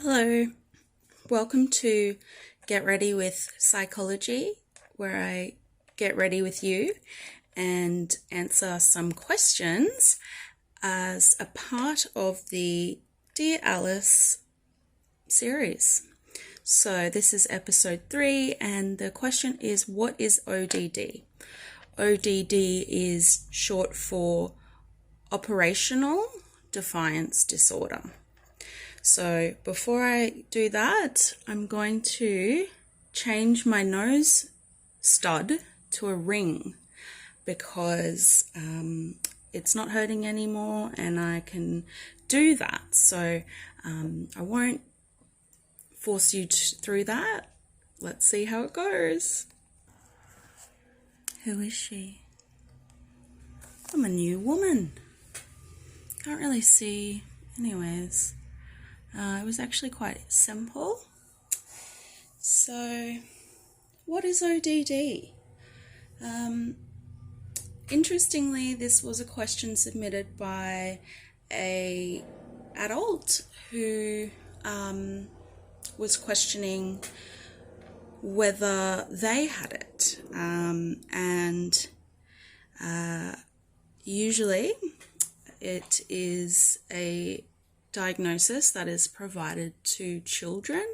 Hello, welcome to Get Ready with Psychology, where I get ready with you and answer some questions as a part of the Dear Alice series. So this is episode 3, and the question is, what is ODD? ODD is short for Operational Defiance Disorder. So before I do that, I'm going to change my nose stud to a ring because it's not hurting anymore and I can do that. So I won't force you through that. Let's see how it goes. Who is she? I'm a new woman. Can't really see. Anyways. It was actually quite simple. So, what is ODD? Interestingly, this was a question submitted by an adult who was questioning whether they had it. And usually it is a diagnosis that is provided to children.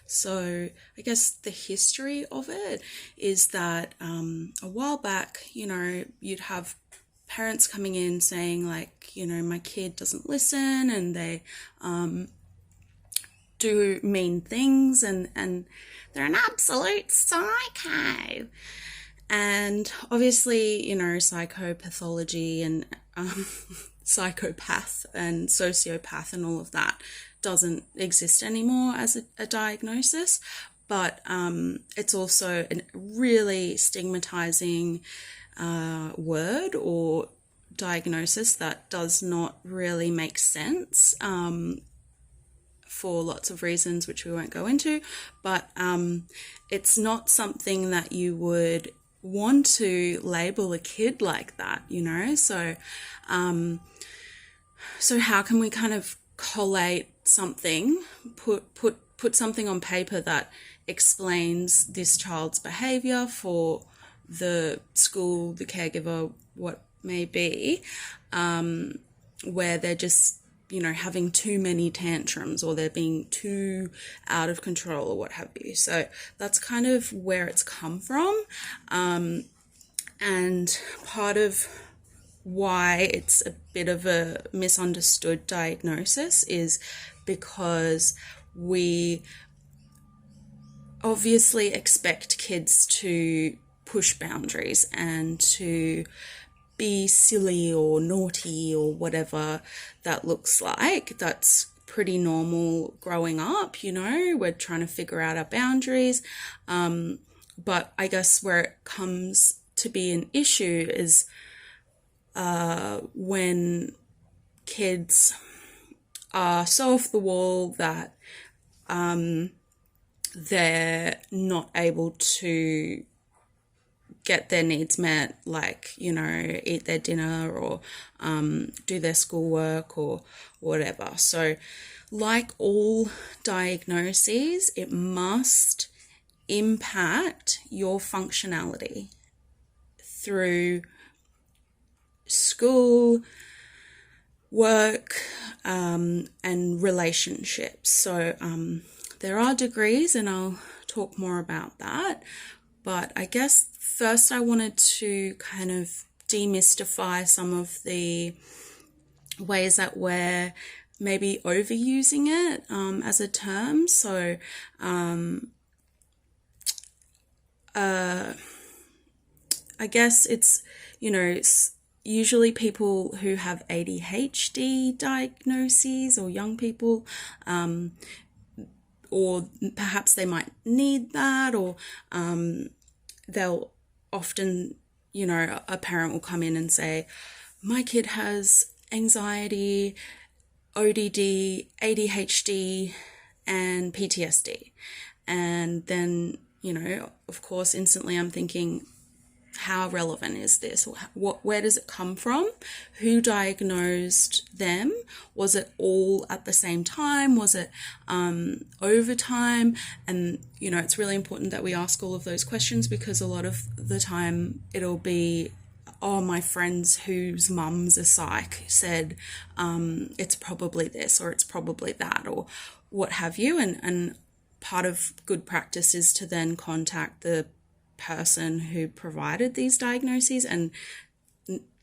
So I guess the history of it is that a while back, you'd have parents coming in saying like, my kid doesn't listen and they do mean things and they're an absolute psycho. And obviously, psychopathology and psychopath and sociopath and all of that doesn't exist anymore as a diagnosis, but it's also a really stigmatizing word or diagnosis that does not really make sense for lots of reasons which we won't go into, but it's not something that you would want to label a kid like that, so how can we kind of collate something, put something on paper that explains this child's behavior for the school, the caregiver, what may be, where they're just having too many tantrums or they're being too out of control or what have you. So that's kind of where it's come from. And part of why it's a bit of a misunderstood diagnosis is because we obviously expect kids to push boundaries and to be silly or naughty or whatever that looks like. That's pretty normal growing up, we're trying to figure out our boundaries. But I guess where it comes to be an issue is when kids are so off the wall that they're not able to get their needs met, like, eat their dinner or do their schoolwork or whatever. So like all diagnoses, it must impact your functionality through school, work, and relationships. So there are degrees and I'll talk more about that. But I guess first I wanted to kind of demystify some of the ways that we're maybe overusing it as a term. So I guess it's, usually people who have ADHD diagnoses or young people, or perhaps they might need that, or they'll often, a parent will come in and say, my kid has anxiety, ODD, ADHD, and PTSD. And then, of course, instantly I'm thinking, how relevant is this? Where does it come from? Who diagnosed them? Was it all at the same time? Was it over time? And, you know, it's really important that we ask all of those questions, because a lot of the time it'll be, oh, my friends whose mum's a psych said it's probably this or it's probably that or what have you. And part of good practice is to then contact the person who provided these diagnoses, and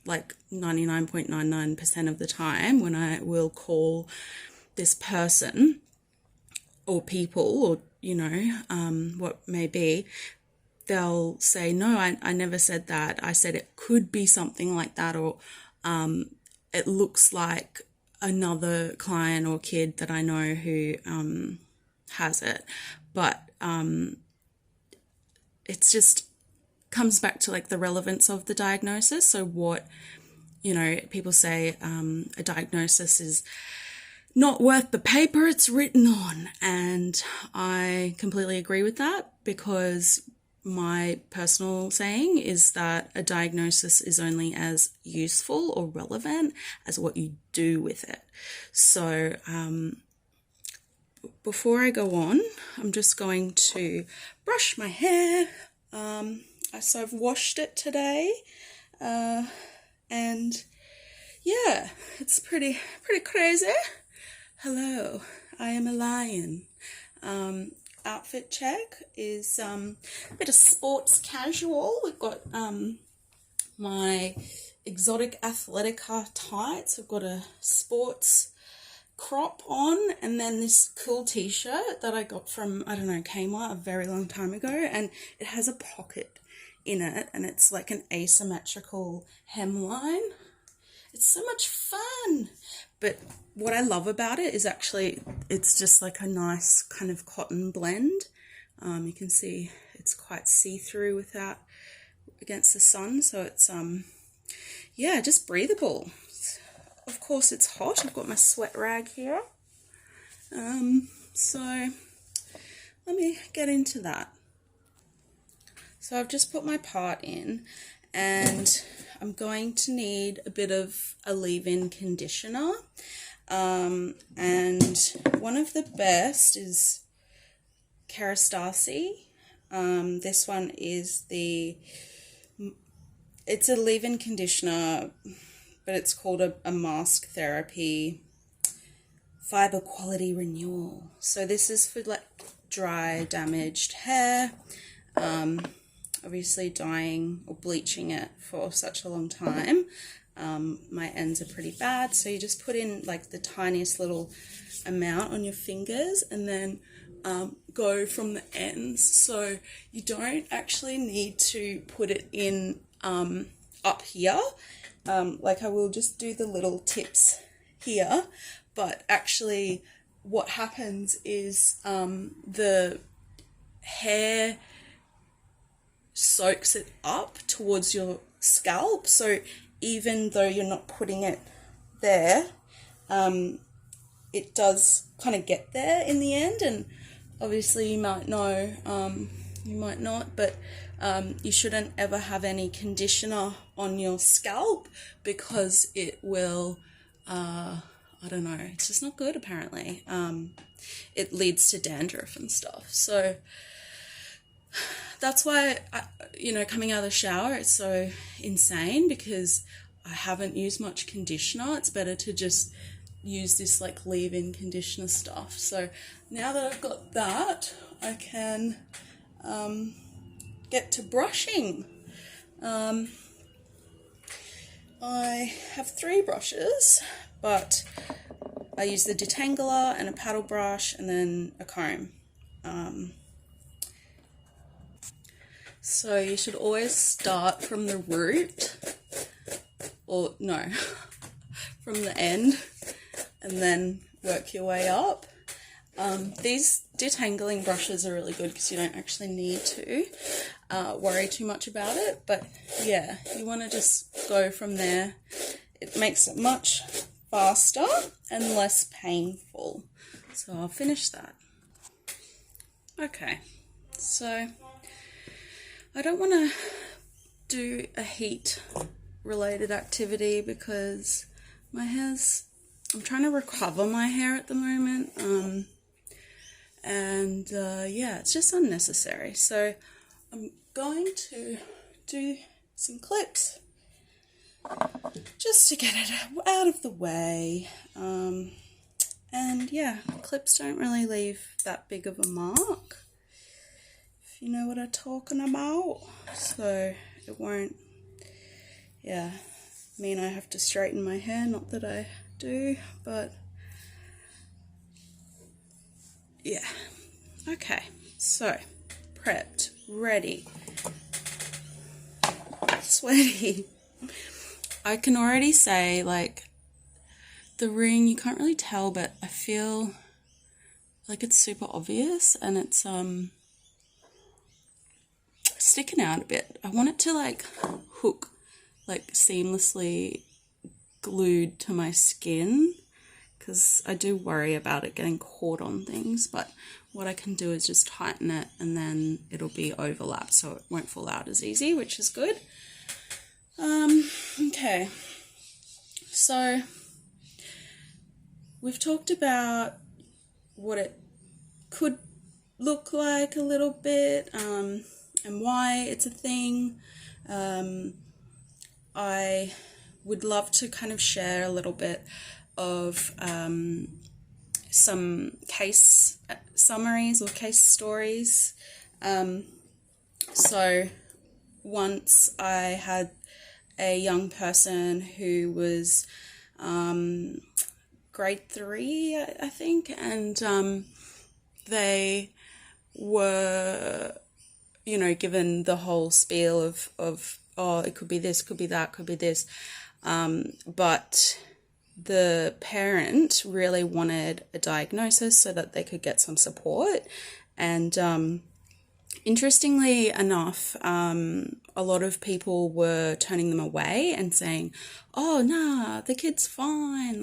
like 99.99% of the time when I will call this person or people or, you know, what may be, they'll say, no, I never said that. I said it could be something like that, or it looks like another client or kid that I know who has it. But it's just comes back to like the relevance of the diagnosis. So what, you know, people say a diagnosis is not worth the paper it's written on. And I completely agree with that, because my personal saying is that a diagnosis is only as useful or relevant as what you do with it. So before I go on, I'm just going to brush my hair. So I've washed it today, and yeah, it's pretty crazy. Hello, I am a lion. Outfit check is a bit of sports casual. We've got my exotic athletica tights. I've got a sports crop on, and then this cool t-shirt that I got from, I don't know, Kmart a very long time ago, and it has a pocket in it, and it's like an asymmetrical hemline. It's so much fun. But what I love about it is actually it's just like a nice kind of cotton blend. You can see it's quite see-through without against the sun, so it's yeah, just breathable. Of course it's hot. I've got my sweat rag here. So let me get into that. So I've just put my part in, and I'm going to need a bit of a leave-in conditioner. And one of the best is Kerastase. This one is it's a leave-in conditioner, but it's called a mask therapy fiber quality renewal. So this is for like dry, damaged hair, obviously dyeing or bleaching it for such a long time. My ends are pretty bad, so you just put in like the tiniest little amount on your fingers, and then go from the ends. So you don't actually need to put it in up here. Like I will just do the little tips here, but actually what happens is the hair soaks it up towards your scalp. So even though you're not putting it there, it does kind of get there in the end. And obviously you might know, you might not, but you shouldn't ever have any conditioner on your scalp, because it will, I don't know, it's just not good apparently. It leads to dandruff and stuff. So that's why, coming out of the shower, it's so insane, because I haven't used much conditioner. It's better to just use this like leave-in conditioner stuff. So now that I've got that, I can get to brushing. I have 3 brushes, but I use the detangler and a paddle brush and then a comb. So you should always start from the root, or no, from the end, and then work your way up. These detangling brushes are really good because you don't actually need to worry too much about it. But yeah, you want to just go from there. It makes it much faster and less painful. So I'll finish that. Okay, so I don't want to do a heat related activity because I'm trying to recover my hair at the moment. Yeah, it's just unnecessary. So I'm going to do some clips just to get it out of the way. And yeah, clips don't really leave that big of a mark, if you know what I'm talking about. So it won't, mean I have to straighten my hair, not that I do, but yeah. Okay, so prepped, ready, sweaty. I can already say, like, the ring, you can't really tell, but I feel like it's super obvious and it's sticking out a bit. I want it to like hook, like seamlessly glued to my skin, because I do worry about it getting caught on things, but what I can do is just tighten it and then it'll be overlapped so it won't fall out as easy, which is good. Okay, so we've talked about what it could look like a little bit, and why it's a thing. I would love to kind of share a little bit of some case summaries or case stories. So once I had a young person who was grade 3, I think, and they were, given the whole spiel of oh, it could be this, could be that, could be this, but the parent really wanted a diagnosis so that they could get some support. And interestingly enough, a lot of people were turning them away and saying, oh, nah, the kid's fine,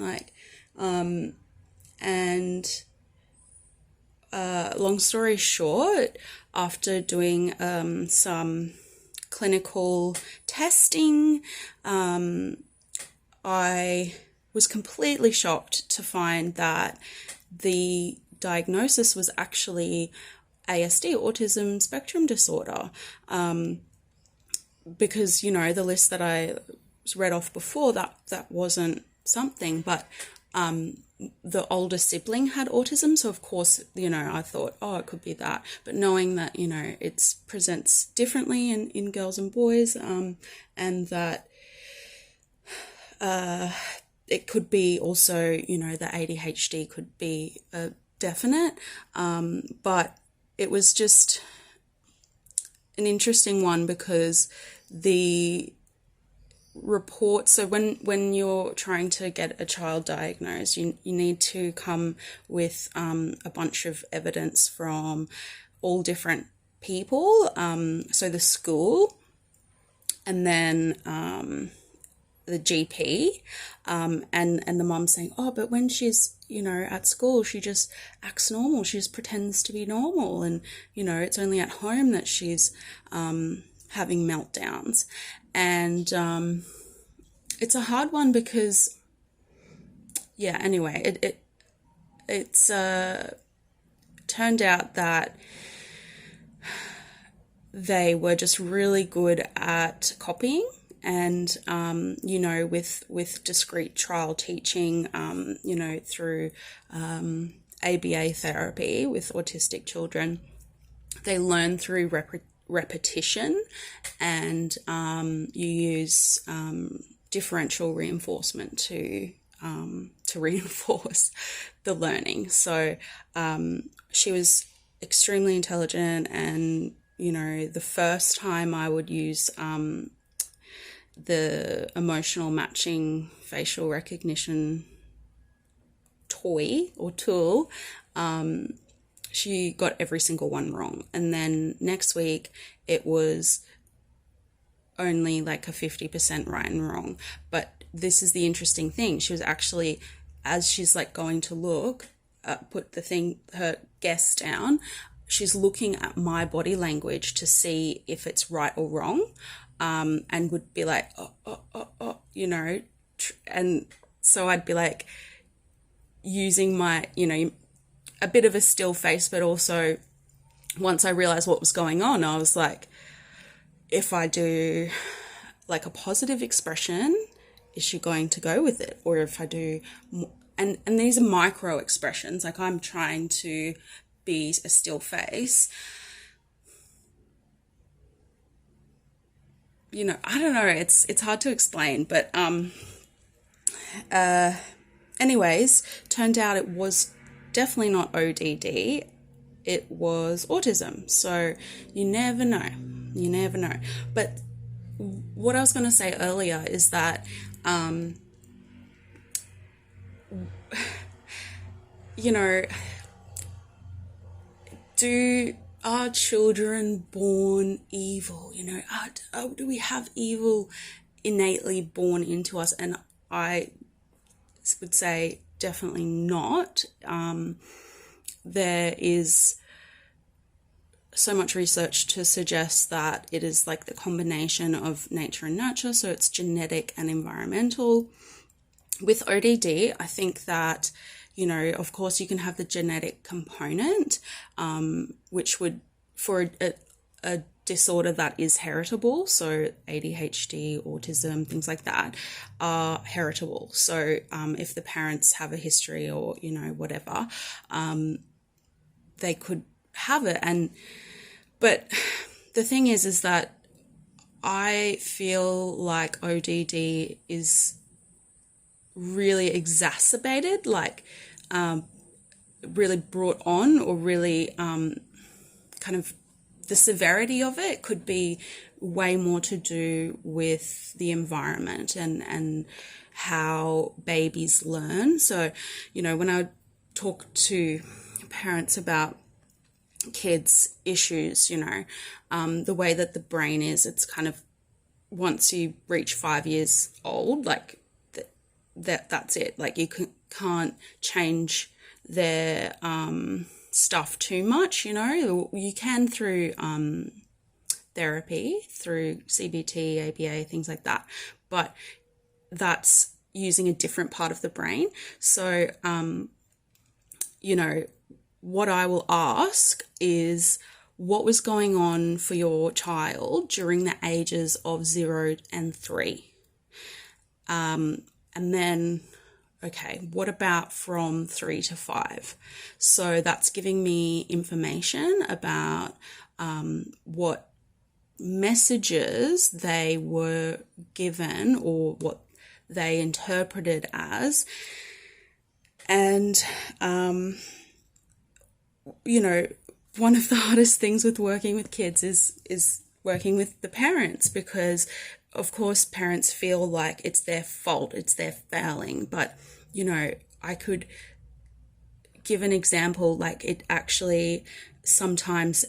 long story short, after doing some clinical testing, I was completely shocked to find that the diagnosis was actually ASD, autism spectrum disorder, because, the list that I read off before, that wasn't something, but the older sibling had autism, so of course, I thought, oh, it could be that, but knowing that, it presents differently in girls and boys, and that it could be also, the ADHD could be definite, but it was just an interesting one because the report, so when you're trying to get a child diagnosed, you need to come with a bunch of evidence from all different people, so the school, and then the GP, and the mum saying, oh, but when she's, at school, she just acts normal. She just pretends to be normal. And, it's only at home that she's having meltdowns. And it's a hard one because, anyway, it's turned out that they were just really good at copying. And, with discrete trial teaching, through ABA therapy with autistic children, they learn through repetition, and you use differential reinforcement to reinforce the learning. So she was extremely intelligent, and, the first time I would use the emotional matching facial recognition toy or tool, she got every single one wrong. And then next week it was only like a 50% right and wrong. But this is the interesting thing. She was actually, as she's like going to look, put her guess down, she's looking at my body language to see if it's right or wrong. and would be like, you know, and so I'd be like using my, you know, a bit of a still face, but also once I realized what was going on, I was like, if I do like a positive expression, is she going to go with it? Or if I do, and these are micro expressions, like I'm trying to be a still face. You know, I don't know, it's hard to explain, but anyways, turned out it was definitely not ODD, it was autism. So you never know. But what I was going to say earlier is that you know, are children born evil? You know, do we have evil innately born into us? And I would say definitely not. There is so much research to suggest that it is like the combination of nature and nurture, so it's genetic and environmental. With ODD, I think that, you know, of course you can have the genetic component, which would, for a disorder that is heritable, so ADHD, autism, things like that are heritable. So if the parents have a history or, you know, whatever, they could have it. But the thing is that I feel like ODD is really exacerbated, like really brought on, or really kind of the severity of it could be way more to do with the environment and how babies learn. So, you know, when I talk to parents about kids' issues, you know, the way that the brain is, it's kind of, once you reach 5 years old, like that's it. Like you can't change their stuff too much, you know. You can through therapy, through CBT, ABA, things like that, but that's using a different part of the brain. So, you know, what I will ask is, what was going on for your child during the ages of 0 and 3? And then, okay, what about from 3 to 5? So that's giving me information about what messages they were given or what they interpreted as. And, you know, one of the hardest things with working with kids is working with the parents, because of course parents feel like it's their fault, it's their failing. But, you know, I could give an example, like it actually, sometimes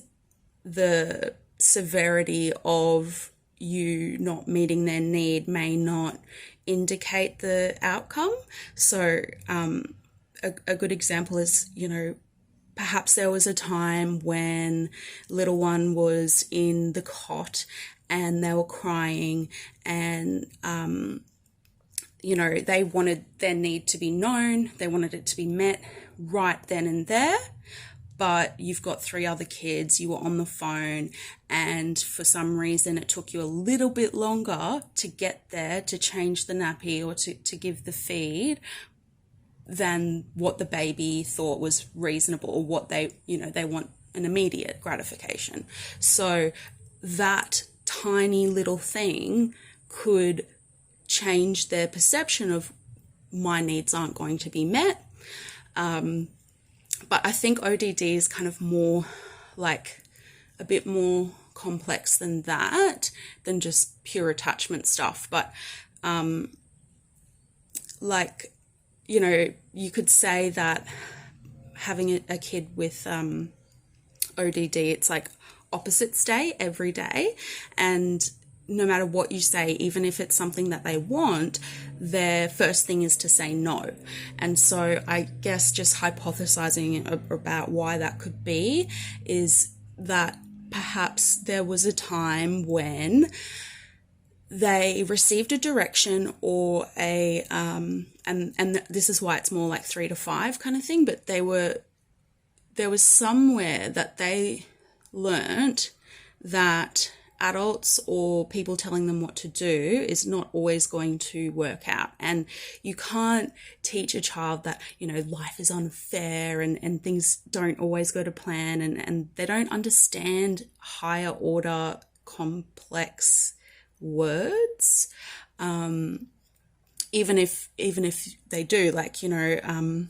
the severity of you not meeting their need may not indicate the outcome. So a good example is, you know, perhaps there was a time when little one was in the cot and they were crying, and you know, they wanted their need to be known, they wanted it to be met right then and there. But you've got 3 other kids, you were on the phone, and for some reason it took you a little bit longer to get there to change the nappy or to give the feed than what the baby thought was reasonable, or what they, you know, they want an immediate gratification. So that tiny little thing could change their perception of, my needs aren't going to be met. But I think ODD is kind of more like a bit more complex than that, than just pure attachment stuff. But like, you know, you could say that having a kid with ODD, it's like opposites day every day. And no matter what you say, even if it's something that they want, their first thing is to say no. And so I guess just hypothesizing about why that could be is that perhaps there was a time when they received a direction or a and this is why it's more like 3 to 5 kind of thing, but there was somewhere that they learnt that adults or people telling them what to do is not always going to work out. And you can't teach a child that, life is unfair and things don't always go to plan, and they don't understand higher order complex words. Even if they do, like, a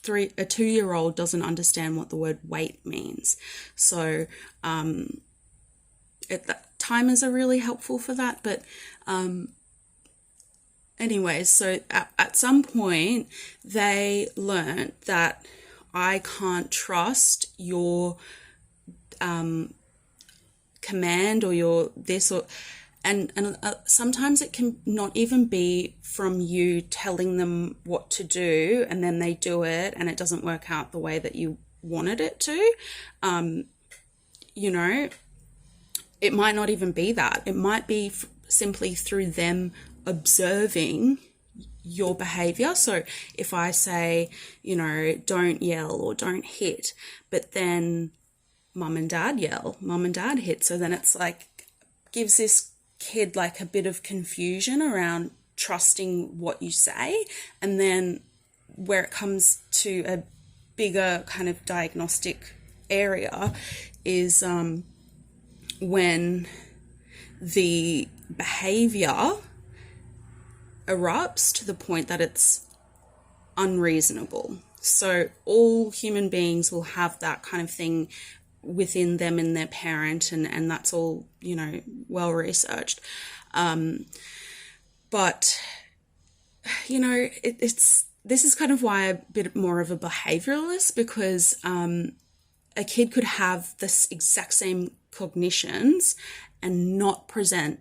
2-year-old doesn't understand what the word wait means. So timers are really helpful for that. But anyways, so at some point they learned that I can't trust your command or your this or and sometimes it can not even be from you telling them what to do and then they do it and it doesn't work out the way that you wanted it to. It might not even be that. It might be simply through them observing your behavior. So if I say, don't yell or don't hit, but then mum and dad yell, mum and dad hit, so then it's like gives this kid like a bit of confusion around trusting what you say. And then where it comes to a bigger kind of diagnostic area is when the behavior erupts to the point that it's unreasonable. So all human beings will have that kind of thing within them and their parent, and that's all, well researched. But, this is kind of why I'm a bit more of a behavioralist, because a kid could have this exact same cognitions and not present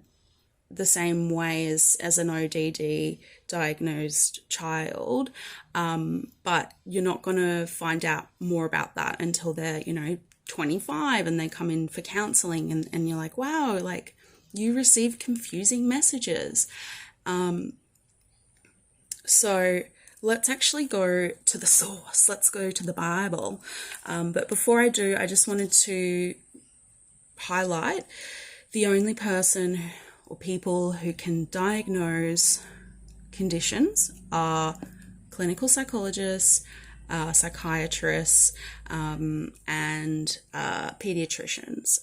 the same way as an ODD diagnosed child, but you're not going to find out more about that until they're 25 and they come in for counseling, and you're like, wow, like you receive confusing messages. So let's actually go to the source. Let's go to the Bible. But before I do, I just wanted to highlight the only person or people who can diagnose conditions are clinical psychologists, psychiatrists, and pediatricians.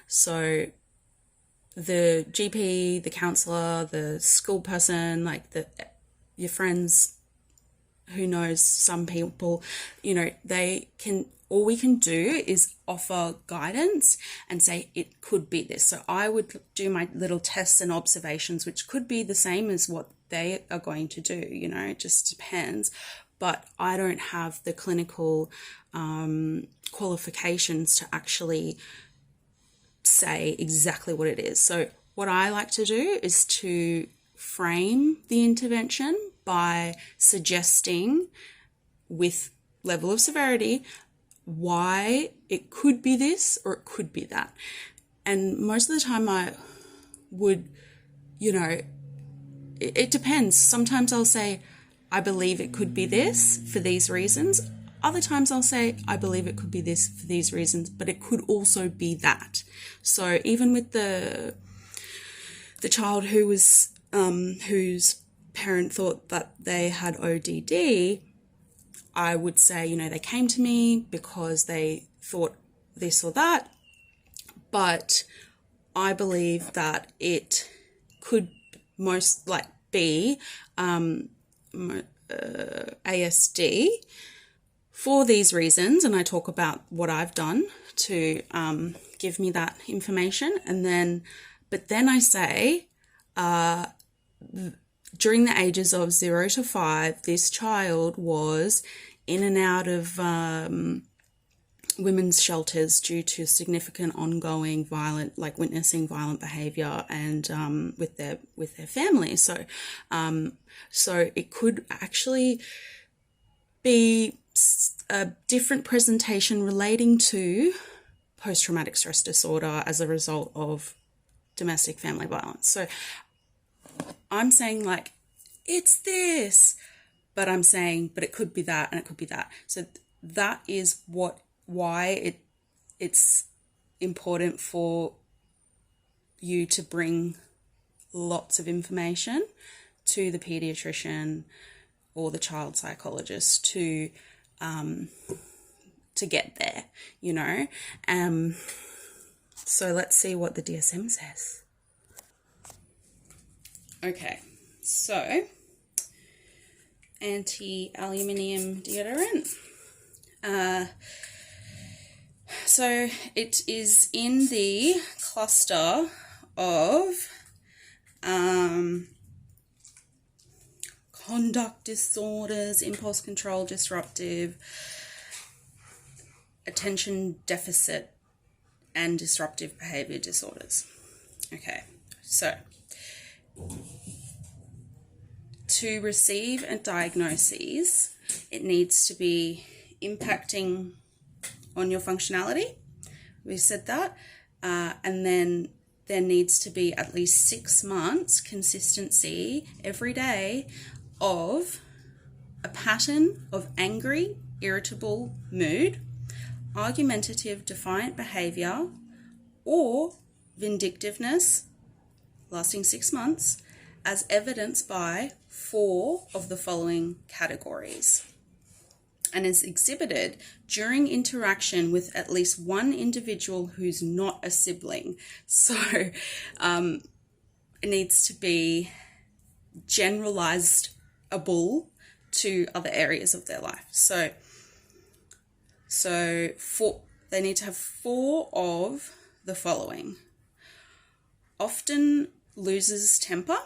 So the GP, the counsellor, the school person, like your friends who knows some people, they can, all we can do is offer guidance and say it could be this. So I would do my little tests and observations, which could be the same as what they are going to do, it just depends. But I don't have the clinical qualifications to actually say exactly what it is. So what I like to do is to frame the intervention by suggesting with level of severity why it could be this or it could be that. And most of the time I would, it depends. Sometimes I'll say, I believe it could be this for these reasons. Other times I'll say, I believe it could be this for these reasons, but it could also be that. So even with the child who was, whose parent thought that they had ODD, I would say, they came to me because they thought this or that, but I believe that it could most like be ASD for these reasons, and I talk about what I've done to give me that information, but then I say during the ages of 0 to 5, this child was in and out of women's shelters due to significant ongoing witnessing violent behaviour and with their family. So it could actually be a different presentation relating to post-traumatic stress disorder as a result of domestic family violence. So I'm saying like, it's this, but I'm saying, but it could be that and it could be that. So that is why it's important for you to bring lots of information to the pediatrician or the child psychologist to get there, you know. So let's see what the DSM says. Okay, so anti-aluminium deodorant. So it is in the cluster of conduct disorders, impulse control, disruptive, attention deficit, and disruptive behavior disorders. Okay, so to receive a diagnosis, it needs to be impacting on your functionality. We said that. And then there needs to be at least 6 months consistency every day of a pattern of angry, irritable mood, argumentative, defiant behavior, or vindictiveness lasting 6 months, as evidenced by 4 of the following categories, and is exhibited during interaction with at least one individual who's not a sibling. So it needs to be generalizable to other areas of their life. So they need to have 4 of the following. Often loses temper,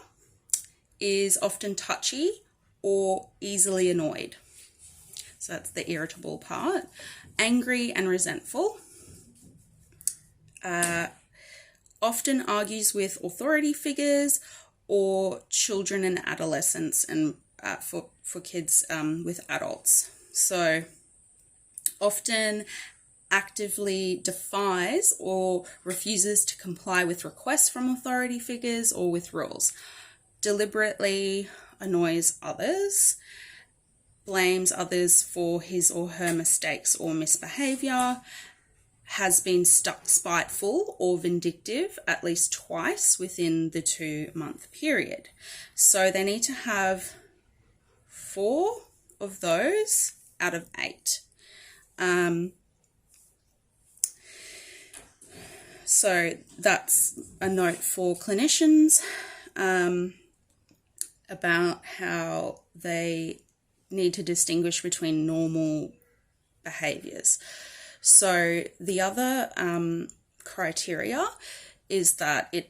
is often touchy or easily annoyed. So that's the irritable part. Angry and resentful. Often argues with authority figures or children and adolescents, and for kids with adults. So often actively defies or refuses to comply with requests from authority figures or with rules. Deliberately annoys others. Blames others for his or her mistakes or misbehavior. Has been spiteful or vindictive at least twice within the 2-month period. So they need to have 4 of those out of 8. So that's a note for clinicians about how they need to distinguish between normal behaviours. So the other criteria is that it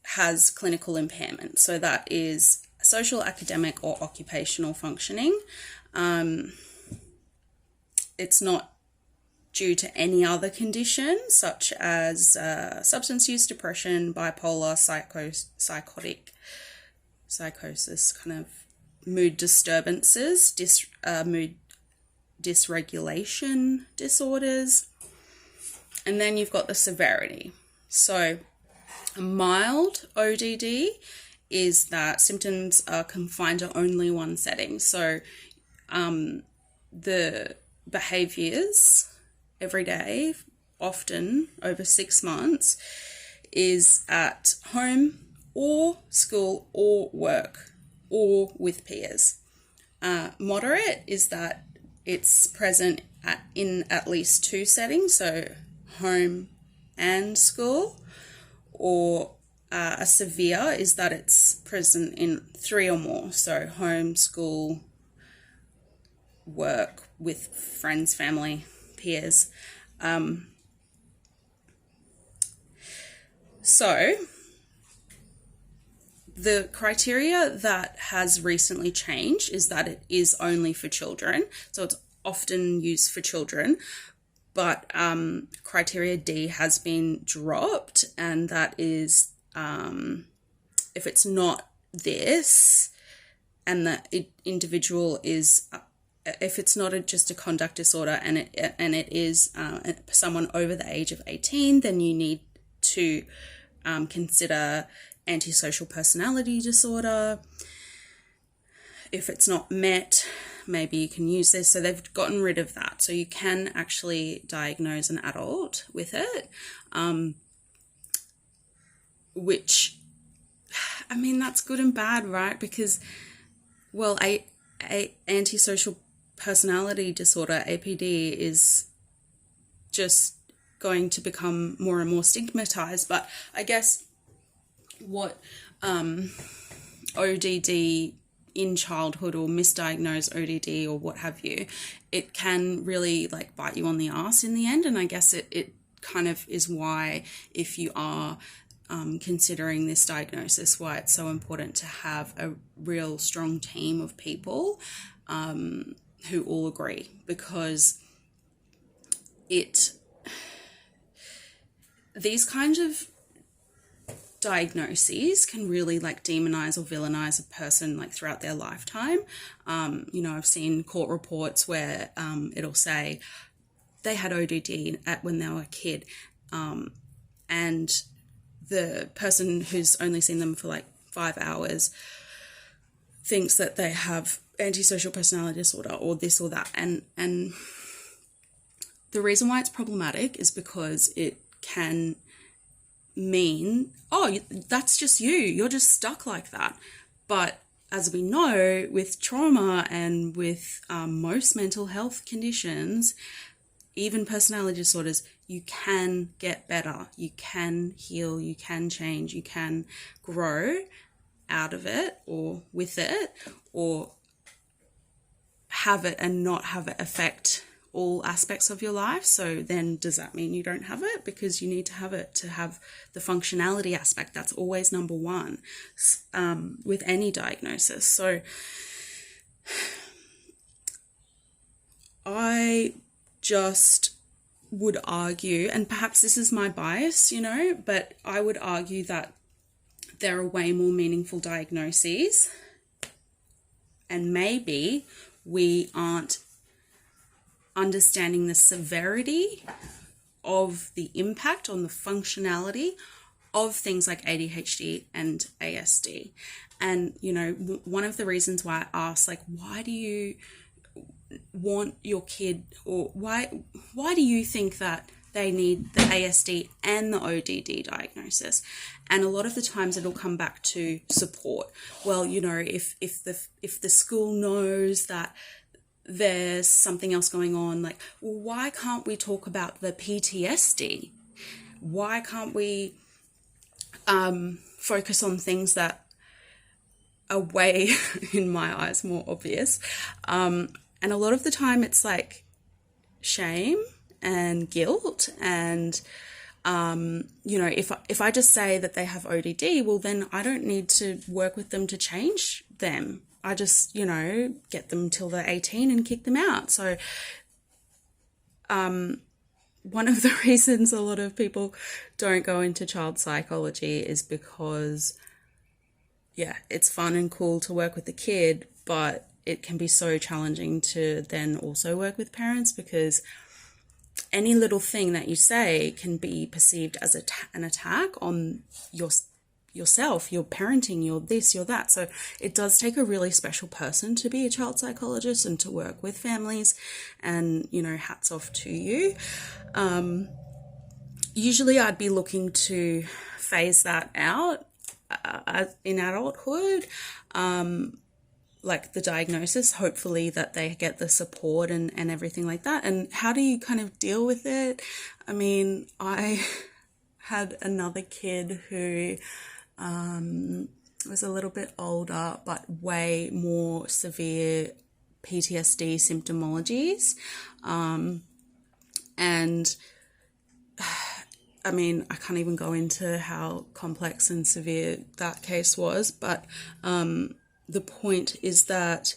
has clinical impairment. So that is social, academic, or occupational functioning. It's not due to any other condition, such as substance use, depression, bipolar, psychosis, kind of mood disturbances, mood dysregulation disorders. And then you've got the severity. So a mild ODD is that symptoms are confined to only one setting. So the behaviours every day, often over 6 months, is at home or school or work or with peers. Moderate is that it's present in at least 2 settings, so home and school. Or a severe is that it's present in 3 or more, so home, school, work, with friends, family, peers. So the criteria that has recently changed is that it is only for children. So it's often used for children, but criteria D has been dropped, and that is if it's not this and the individual is if it's not just a conduct disorder and it is someone over the age of 18, then you need to consider antisocial personality disorder. If it's not met, maybe you can use this. So they've gotten rid of that. So you can actually diagnose an adult with it, which, I mean, that's good and bad, right? Because, well, antisocial personality disorder, APD, is just going to become more and more stigmatized. But I guess what ODD in childhood, or misdiagnosed ODD or what have you, it can really like bite you on the ass in the end. And I guess it kind of is why, if you are considering this diagnosis, why it's so important to have a real strong team of people who all agree, because these kinds of diagnoses can really like demonize or villainize a person like throughout their lifetime. I've seen court reports where it'll say they had ODD when they were a kid, and the person who's only seen them for like 5 hours thinks that they have antisocial personality disorder or this or that. And the reason why it's problematic is because it can mean, oh, that's just you're just stuck like that. But as we know, with trauma and with most mental health conditions, even personality disorders, you can get better, you can heal, you can change, you can grow out of it or with it, or have it and not have it affect all aspects of your life. So then does that mean you don't have it? Because you need to have it to have the functionality aspect. That's always number one with any diagnosis. So I just would argue, and perhaps this is my bias, but I would argue that there are way more meaningful diagnoses, and maybe we aren't understanding the severity of the impact on the functionality of things like ADHD and ASD. And, one of the reasons why I asked, like, why do you want your kid, or why do you think that they need the ASD and the ODD diagnosis? And a lot of the times it'll come back to support. Well, if the school knows that there's something else going on, like, well, why can't we talk about the PTSD? Why can't we focus on things that are way, in my eyes, more obvious? And a lot of the time it's like shame and guilt. And, if I just say that they have ODD, well, then I don't need to work with them to change them. I just, get them till they're 18 and kick them out. So one of the reasons a lot of people don't go into child psychology is because, it's fun and cool to work with the kid, but it can be so challenging to then also work with parents, because any little thing that you say can be perceived as an attack on yourself, your parenting, your this, your that. So it does take a really special person to be a child psychologist and to work with families, and, hats off to you. Usually I'd be looking to phase that out in adulthood, like the diagnosis, hopefully that they get the support and everything like that. And how do you kind of deal with it? I mean, I had another kid who was a little bit older, but way more severe PTSD symptomologies. And I mean, I can't even go into how complex and severe that case was, but the point is that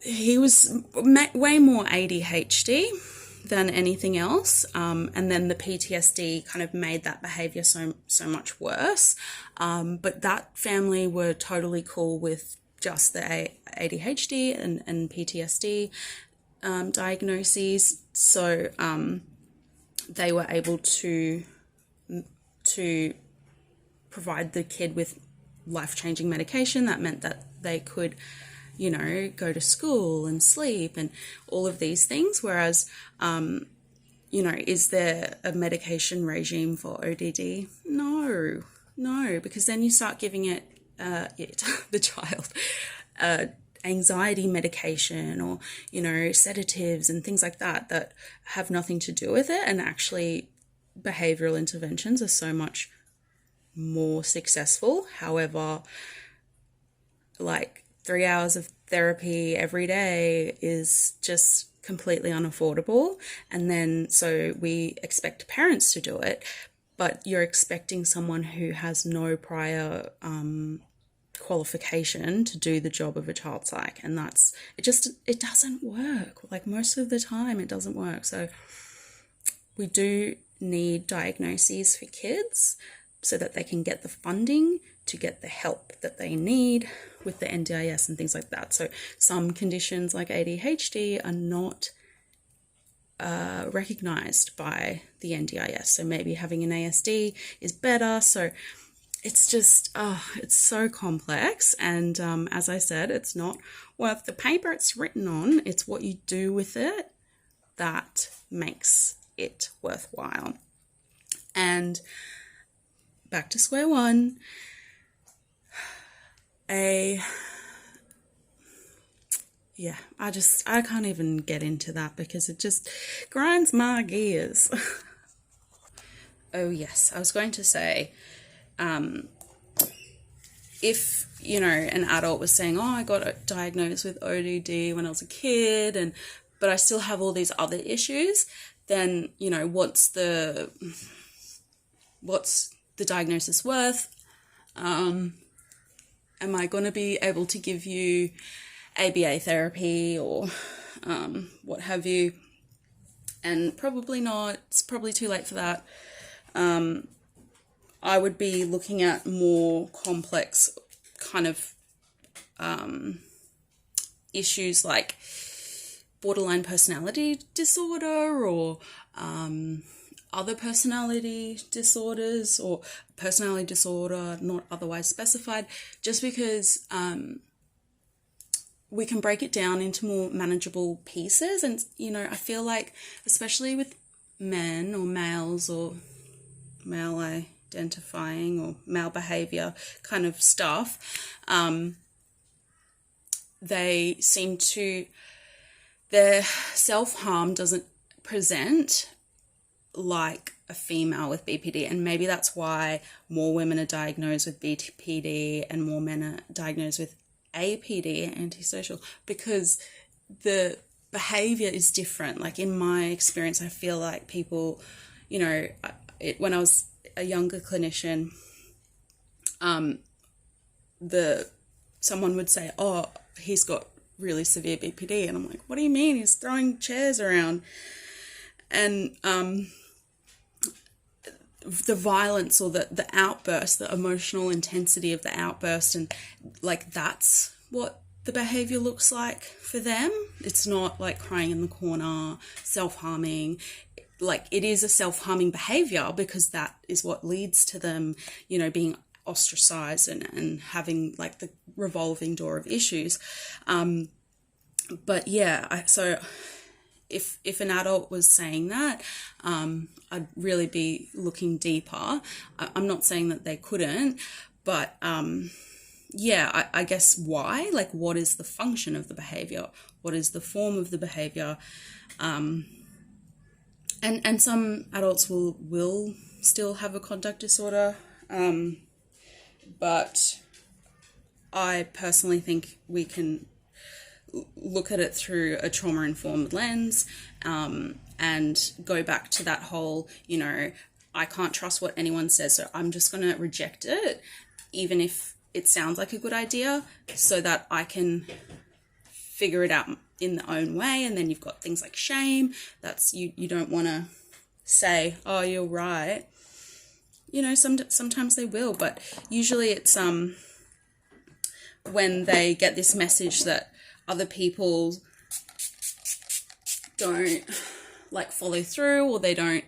he was way more ADHD than anything else, and then the PTSD kind of made that behavior so much worse. But that family were totally cool with just the ADHD and PTSD diagnoses. So they were able to to provide the kid with life-changing medication. That meant that they could, you know, go to school and sleep and all of these things. Whereas, you know, is there a medication regime for ODD? No, because then you start giving the child, anxiety medication or, you know, sedatives and things like that have nothing to do with it. And actually behavioral interventions are so much more successful. However, like 3 hours of therapy every day is just completely unaffordable. And then so we expect parents to do it, but you're expecting someone who has no prior qualification to do the job of a child psych, and it doesn't work. Like most of the time it doesn't work. So we do need diagnoses for kids so that they can get the funding to get the help that they need with the NDIS and things like that. So some conditions like ADHD are not recognized by the NDIS. So maybe having an ASD is better. So it's just, it's so complex. And as I said, it's not worth the paper it's written on. It's what you do with it that makes it worthwhile. And back to square one, I can't even get into that because it just grinds my gears. Oh yes, I was going to say, if, you know, an adult was saying, oh, I got diagnosed with ODD when I was a kid, but I still have all these other issues, then, you know, what's the diagnosis worth? Am I going to be able to give you ABA therapy or what have you? And probably not. It's probably too late for that. I would be looking at more complex kind of issues like borderline personality disorder or other personality disorders or personality disorder not otherwise specified, just because we can break it down into more manageable pieces. And, you know, I feel like especially with men or males or male identifying or male behavior kind of stuff, they seem to, their self-harm doesn't present like a female with BPD, and maybe that's why more women are diagnosed with BPD and more men are diagnosed with APD, antisocial, because the behavior is different. Like in my experience, I feel like people, you know, when I was a younger clinician, someone would say, oh, he's got really severe BPD, and I'm like, what do you mean? He's throwing chairs around. And the violence or the outburst, the emotional intensity of the outburst, and like that's what the behavior looks like for them. It's not like crying in the corner, self-harming. Like it is a self-harming behavior because that is what leads to them, you know, being ostracized and having like the revolving door of issues. But yeah, so if an adult was saying that, I'd really be looking deeper. I'm not saying that they couldn't, but yeah, I guess why? Like, what is the function of the behavior? What is the form of the behavior? And some adults will still have a conduct disorder, but I personally think we can look at it through a trauma-informed lens, and go back to that whole, you know, I can't trust what anyone says, so I'm just going to reject it, even if it sounds like a good idea, so that I can figure it out in the own way. And then you've got things like shame. That's you don't want to say, oh, you're right. You know, sometimes they will, but usually it's when they get this message that other people don't like follow through, or they don't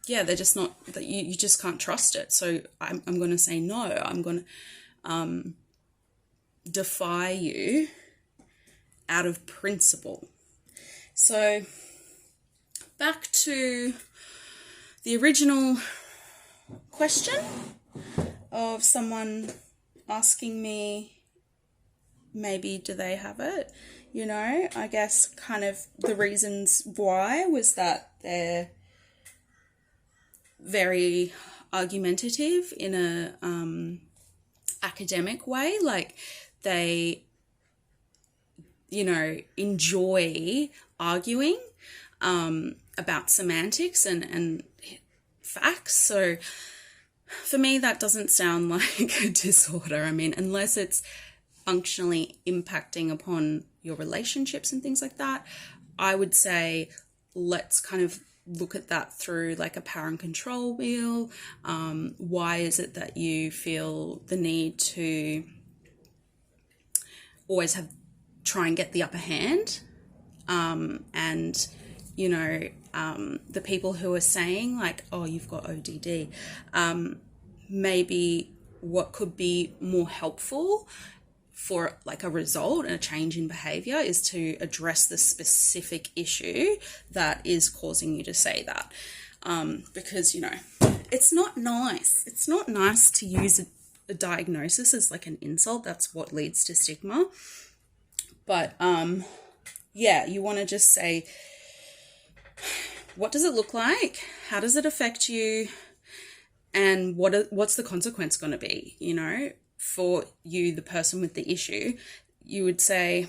yeah, they're just not, that you just can't trust it. So I'm going to say no. I'm going to defy you out of principle. So back to the original question of someone asking me, maybe do they have it? You know, I guess kind of the reasons why was that they're very argumentative in a academic way, like they, you know, enjoy arguing about semantics and facts. So for me, that doesn't sound like a disorder. I mean, unless it's functionally impacting upon your relationships and things like that, I would say let's kind of look at that through like a power and control wheel. Why is it that you feel the need to always try and get the upper hand? And, you know, the people who are saying like, oh, you've got ODD, maybe what could be more helpful for like a result and a change in behavior is to address the specific issue that is causing you to say that. Because, you know, it's not nice. It's not nice to use a diagnosis as like an insult. That's what leads to stigma. But, yeah, you want to just say, what does it look like? How does it affect you? And what's the consequence going to be, you know, for you, the person with the issue? You would say,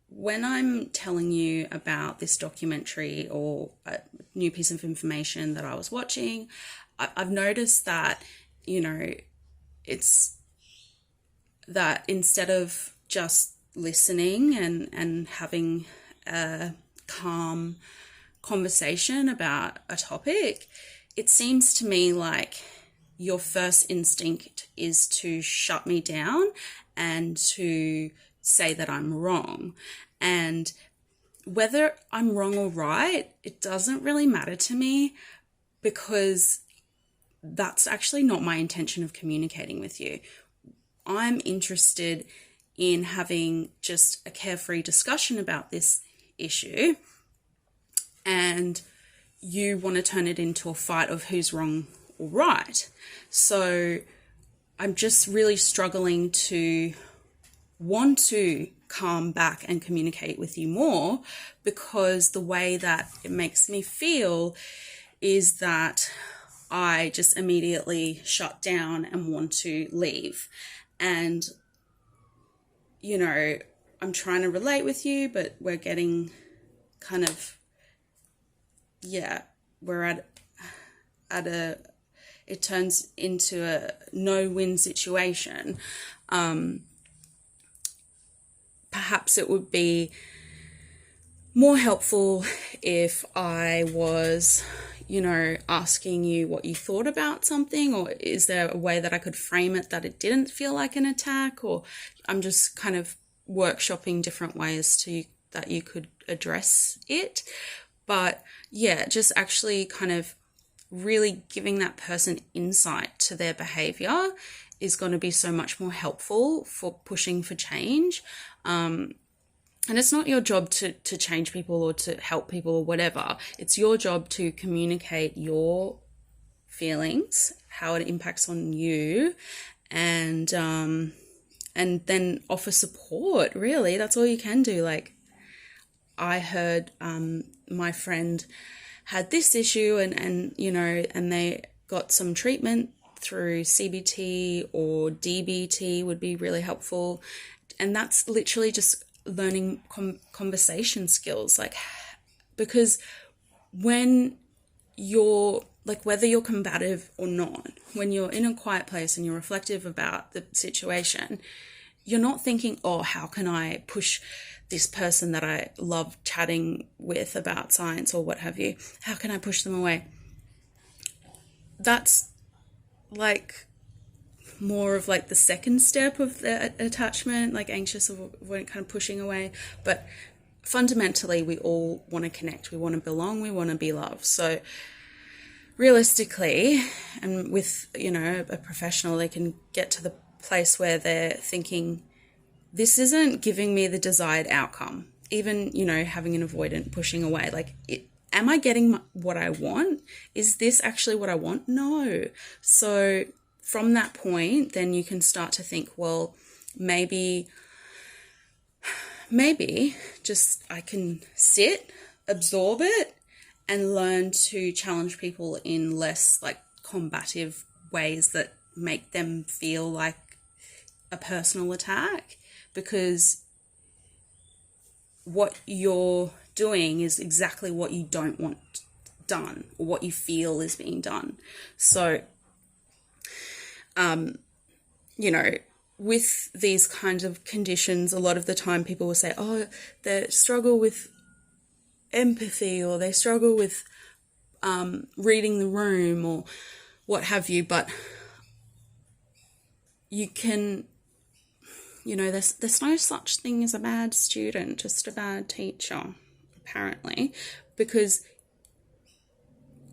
when I'm telling you about this documentary or a new piece of information that I was watching, I've noticed that, you know, it's that instead of just listening and having a calm conversation about a topic, it seems to me like your first instinct is to shut me down and to say that I'm wrong. And whether I'm wrong or right, it doesn't really matter to me, because that's actually not my intention of communicating with you. I'm interested in having just a carefree discussion about this issue, and you want to turn it into a fight of who's wrong or right. So I'm just really struggling to want to calm back and communicate with you more, because the way that it makes me feel is that I just immediately shut down and want to leave. And, you know, I'm trying to relate with you, but we're getting kind of, yeah, we're at a, it turns into a no-win situation. Perhaps it would be more helpful if I was, you know, asking you what you thought about something, or is there a way that I could frame it that it didn't feel like an attack? Or I'm just kind of workshopping different ways that you could address it. But yeah, just actually kind of really giving that person insight to their behavior is going to be so much more helpful for pushing for change. And it's not your job to change people or to help people or whatever. It's your job to communicate your feelings, how it impacts on you, and then offer support. Really, that's all you can do. Like, I heard my friend had this issue, and you know, and they got some treatment through CBT or DBT would be really helpful. And that's literally just learning conversation skills, like, because when you're like, whether you're combative or not, when you're in a quiet place and you're reflective about the situation, you're not thinking, oh, how can I push this person that I love chatting with about science or what have you, how can I push them away? That's like more of like the second step of the attachment, like anxious or kind of pushing away. But fundamentally we all want to connect, we want to belong, we want to be loved. So realistically, and with, a professional, they can get to the place where they're thinking, this isn't giving me the desired outcome. Even, having an avoidant, pushing away, like, am I getting what I want? Is this actually what I want? No. So from that point, then you can start to think, well, maybe just I can sit, absorb it, and learn to challenge people in less like combative ways that make them feel like a personal attack, because what you're doing is exactly what you don't want done, or what you feel is being done. So, with these kinds of conditions, a lot of the time people will say, oh, they struggle with empathy, or they struggle with reading the room, or what have you. But you can, there's no such thing as a bad student, just a bad teacher, apparently, because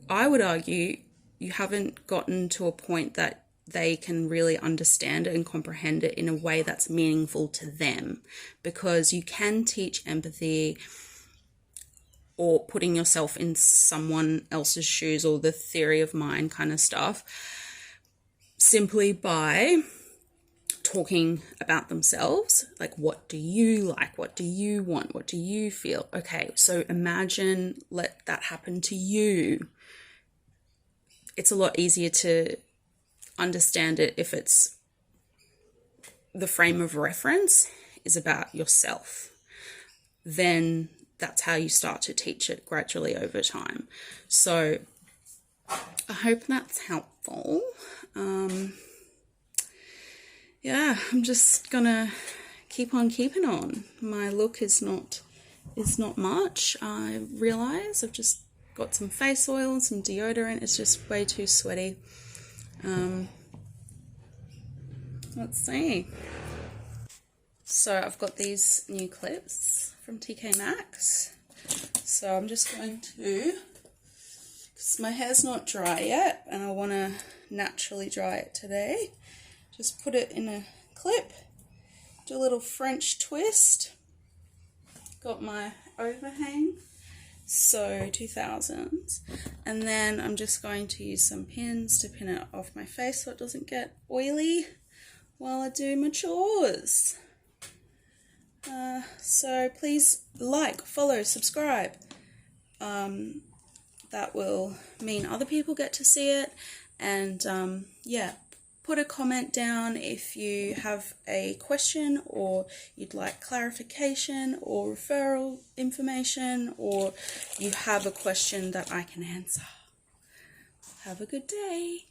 I would argue you haven't gotten to a point that they can really understand it and comprehend it in a way that's meaningful to them, because you can teach empathy or putting yourself in someone else's shoes, or the theory of mind kind of stuff, simply by talking about themselves. Like, what do you like? What do you want? What do you feel? Okay, so imagine, let that happen to you. It's a lot easier to understand it if it's the frame of reference is about yourself. Then that's how you start to teach it gradually over time. So I hope that's helpful. I'm just gonna keep on keeping on. My look is not much. I realize I've just got some face oil and some deodorant. It's just way too sweaty. Let's see. So I've got these new clips from TK Maxx. So I'm just going to, because my hair's not dry yet and I want to naturally dry it today, just put it in a clip, do a little French twist. Got my overhang, so 2000s, and then I'm just going to use some pins to pin it off my face so it doesn't get oily while I do my chores. So please like, follow, subscribe. That will mean other people get to see it. And put a comment down if you have a question, or you'd like clarification or referral information, or you have a question that I can answer. Have a good day.